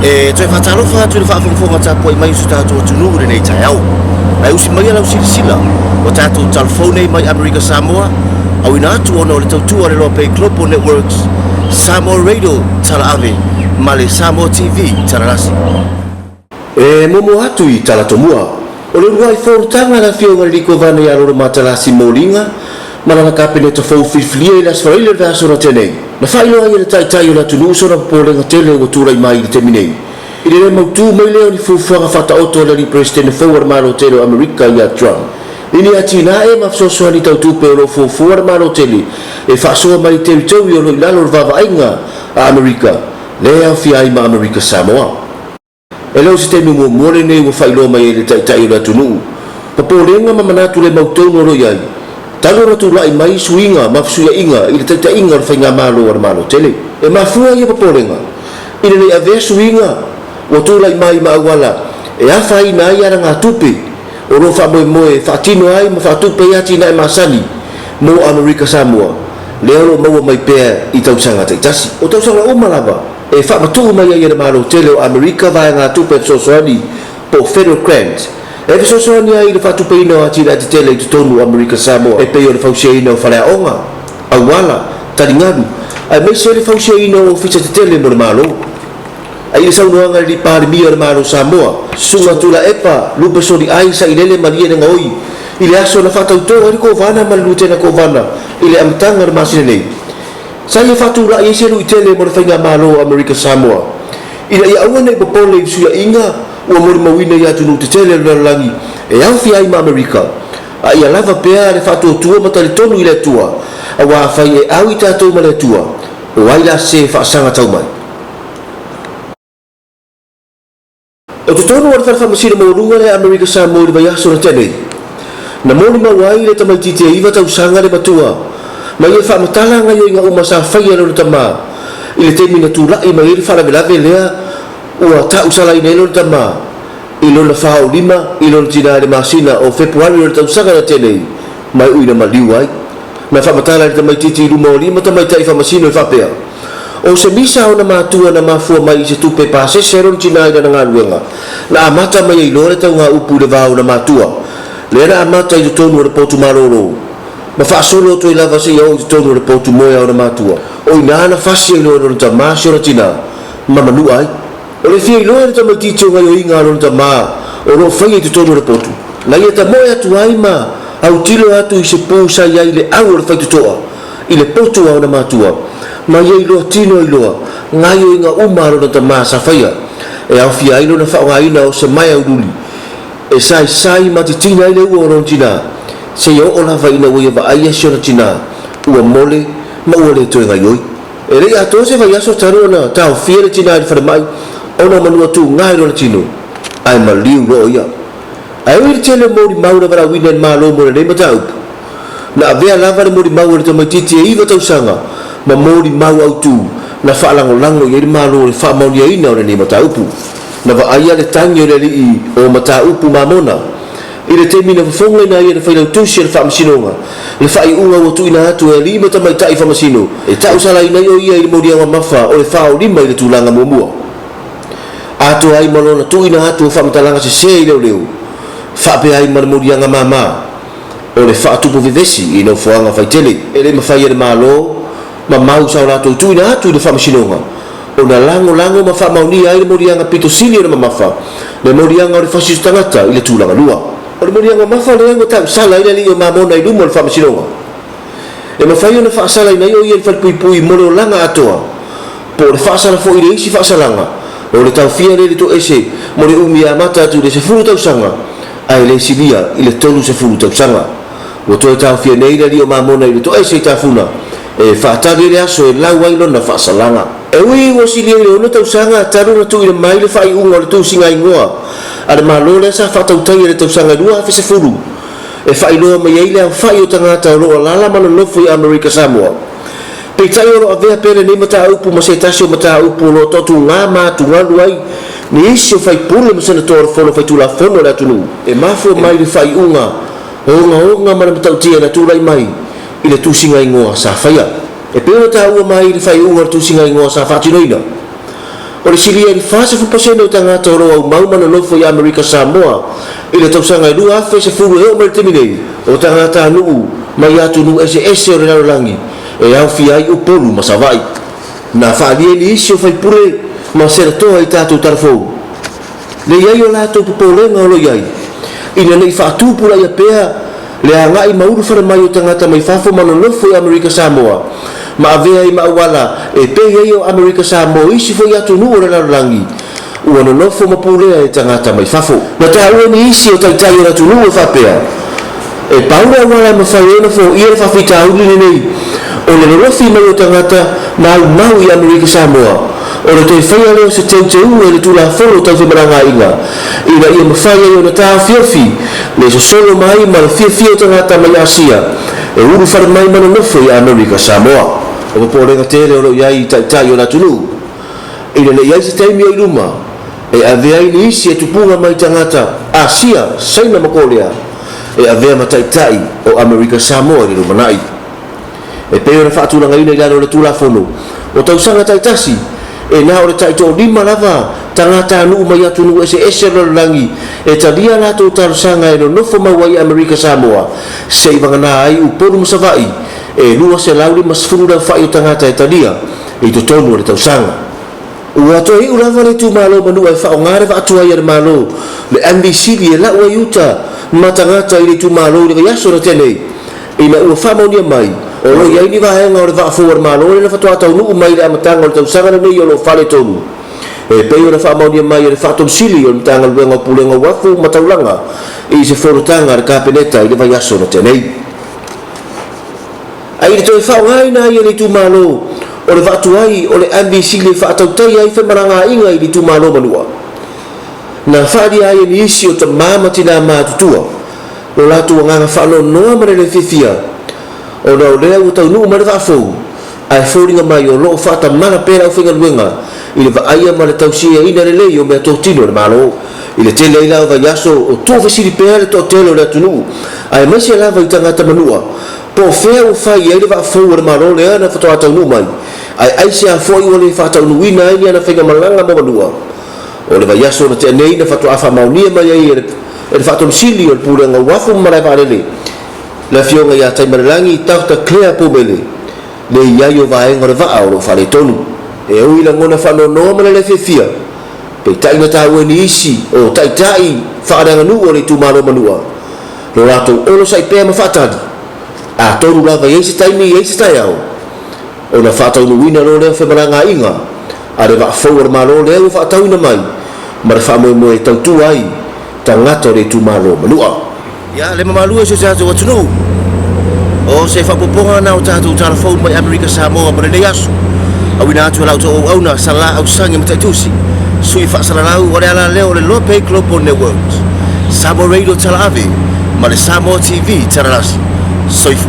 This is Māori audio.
Toi fatalofa tu le faafonga tapo mai su tato tunu le nei taiau. Ai usi mai ala usi sila. O tato telefone mai Amerika Samoa. Au ina atu ono le tautua le lope Global Networks. Samoa Radio TALA'AVE male Samoa TV TALA'LASI. Momo atu I talatomua. O le ruai fortanga la fio ngali ko vana ya lo matalasi molinga. Malana kapene to fo fiflia ila sfaile da sona tenei. Na failo ai le tai la tunu sona pole ngatele o tura mai le terminei. Ile le mautu mai le ni fufa fata auto le president forward malo tele Amerika ya Trump. Ini atina e mafso so ni tautu pe lo fo forward malo tele. E fa so mai territorio lo ilalo vava ainga a Amerika. Le afi ai ma Amerika Samoa. Elo sistemi mo mole ne wo failo mai le tai la tunu. Papolenga mamanatu le mautu no lo yai. Talo ratu lai mai suinga mafsuya inga ile tata inga fainga malo ar malo tele e mafua ia papolenga ile le ave suinga o tu lai mai mawala e afa ina ia ranga tupe o ro fa moe fatino ai ma fatupe ia tina e masani mo Amerika Samoa le ro mo mai pe I tausanga taitasi o tausanga o malava e fa matu mai ia malo tele o Amerika vai nga tupe sosoni po federal grant. E so so ni ai le fatu pe ino ati la tele to tonu Amerika Samoa e pe o le fausia ino fala onga awala talingaru ai me se le fausia ino ofisa tele mo malo ai le sau noanga li par mi o malo Samoa sunga tula epa lupa so di ai sa ilele maria nga oi ile aso na fatu to ri ko vana malu tena ko vana ile amtanga masine nei sa ye fatu la ye se lu tele mo fainga malo Amerika Samoa ile ia awana I popole suya inga o mori mawina ya tunu te tele langi e au fi ai ma Amerika a ia lava pea le fatu tua mata le tonu ile tua a wa fai e au I tatou ma le tua o ai la se fa sanga tau mai o te tonu o le fa masina mo runga le Amerika Samoa le vai aso na tene na moni mawai le tamaiti te iwa tau sanga le matua ma ia fa matala ngai o inga uma sa fai alo le tama ile temi na tu lai ma ile fa la velave lea ua tau salai nei lor tama I lona whao lima I lona tina le masina o Februari o tau sanga na tenei mai uina maliu ai na whamatala le tamai titi luma o lima tamai tai whamasino I whapea o se misa o na matua na mafua mai I se tupe pase seron tina ina na ngaruenga na amata mai I lore tau ngā upu le vau na matua le na amata I to tonu o le potu maroro ma whaasolo to I lava se iau I to tonu o le potu moia o na matua o ina na fasi I lona tamasi o na tina mamanu ai o le fia iloa le tamatito ngai o inga alona tama o ro fai I te tonu le potu na ia tamoe atu ai ma au tilo atu I se pūsa iai le au o le fai tutoa I le potu au na matua ma ia iloa tino iloa ngai o inga uma alona tama sa faia e au fia ilo na whaongaina o se mai au luli e sai matitina ile ua o ron tina se ia o la vaina ua ia va aia sio na tina ua mole ma ua le toe ngai oi e rei ato se vai aso taru na tau fia le tina ile wharamai ona manua tu ngai rona tino ai maliu ro ia ai wi tele mori maura vara winen malo mo le matau na avea lava le mori maura te matiti e iwa tau sanga ma mori mau au tu na whaalango lango i malo le wha mauni a ina o le matau na va aia le tangi o le li o matau mamona i le temi na whafonga ina ia le whailau tusi le whaamasinonga le whai unga o tu ina atu e lima tamai tai whaamasino e tau sala ina i ia i le mori anga mafa o le whao lima i le tūlanga muamua ato ai malona tuina atu whamatalanga se se leo leo whape ai maramurianga mama o le whaatupo vivesi I no whaanga whaitele e le mawhai e le malo ma mau sao rato tuina atu le whamasinonga o na lango ma whamauni ai le morianga pito sili o le mamafa le morianga o le whasisu tangata I le tūlanga lua o le morianga mafa le ango tau sala I le li o mamona I lumo le whamasinonga le mawhai o na whaasala I o ia le whalpui mole o langa atoa po le whaasala fo I le isi whaasalanga o le tau fia le to ese mo le umi a mata atu le se furu tau sanga ai le silia I le tolu se furu tau sanga o to tau fia nei le o mamona I le to ese tafuna e whaatari le aso e lau ai lona whaasalanga e ui o silia le ono tau sanga taru na tu I le mai le whai unga le tu singa ingoa a le malo le sa whaatautai le tau sanga lua hafe se furu e whai loa mai eile a whai o tangata o loa lala mana lofu I Amerika Samoa pe tai o avea pele nei mata upu ma se tasi o mata upu lo totu ngā mātu ngalu ai ni isi o fai pule ma senator fono fai tula fono le atunu e mafu mai le fai unga onga mana matau tia na tulai mai I le tusinga ingoa sa faia e pe o ta ua mai le fai unga le tusinga ingoa sa fatinoina o le silia i fase fupasene o tangata o roa mau manonofo i Amerika Samoa i le tausanga i lua afe se furu eo mai teminei o tangata anuu mai atu nu ese o le larolangi e au fi ai upolu masavai na whaalie ni isi o whaipule ma sera toa i tātou tarafou le iai o lātou pupolenga o lo iai ina nei whaatupula ia pēa le angai mauru whara mai o tangata mai whafo manonofo i Amerika Samoa ma avea i maawala e pei o Amerika Samoa isi fo i atu nu o le larolangi ua nonofo mapulea e tangata mai whafo na tā ua ni isi o taitai o ratu nu o whapea e paura wala mawhaiena fo i e whawhita auli nei o le norofi mai o tangata mau i Amerika Samoa o le toi whaia leo se teu e le tula whoro tau whimaranga inga ina ia mawhaia o na tā whiawhi le so solo mai ma le whiawhi o tangata mai Asia e uru whara mai mana nofo i Amerika Samoa o paporenga tere o lo iai tai o la tunu ina le iai se taimi o iluma e avea ini isi e tupunga mai tangata Asia saina makolea e avea mataitai o Amerika Samoa ni rumanai e peo na whaatulanga ina i lalo le tula whono o tausanga taitasi e na o le taito lima lava tangata anu mai atu nu ese langi e talia lato tarsanga e no nofo mawai Amerika Samoa se ivangana ai upolu masavai e lua se lauli masfuru da whai o tangata e talia e to tonu o le tausanga ua to hi ulava le tu malo manu ai whao ngare wa atua i le malo le NBC li e lau ai uta matangata i le tu malo le yaso na tenei ina ua whamaunia mai o lo iai ni vahenga o le whaafua malo le whatua tau nuu mai le amatanga o le tausanga na nei o lo whale tonu e pei o le whamaunia mai o le whaaton sili o le matanga luenga o pulenga wafu mataulanga i se whorotanga le kapeneta i le vai aso na tenei ai le toi whaongai na i le tu malo o le whaatuai o le NBC le whaatautai ai whemaranga inga i le tu malo manua na whaari ai ni isi o ta mamati na mātutua o latu nganga whaano noa mare le whiwhia o nao lea u tau nuu mare whaafou ai whauringa mai o loo whaata mana pēra o whenga luenga i le vaaia ma le tausia ina le lei o mea tōtino le malo i le tele ila o vai aso o tō whesiri pēra le tōtelo le atunu ai maisi a lava i tangata manua po whea u whai ai le whaafou o le malo lea na whatoa tau nuu mai ai aise a fwoi o le whaatau nuina ai ni ana whenga malanga mo manua o le vai aso na te anei na whatoa wha maunia mai ai e le whaatau sili o le pūrenga wafu marai whaarele la fionga ia taimaralangi tauta clear pomele le iai o vaenga o le vaa o lo whare tonu e ui la ngona whanonoa mana le whiawhia pe taina tāua ni isi o taitai whaaranga nu o le tūmaro manua lo rato olo sai pēr ma whaatadi a tonu lava iei se taimi iei se tai au o na whaatau nuina lo leo whemaranga inga a le vaa fau ar malo leo whaatau ina mai ma le wha moe tautu ai tangata o le tūmaro manua ya le mamalu se tātou atunu o se whapoponga na o tātou telefone mai Amerika Samoa ma le aso au ina atu lau tō au na sala au sangi mataitusi sui whaasalalau o le ala leo le Lope Global Networks Samoa Radio TALA'AVE ma le Samoa TV TALA'LASI soifu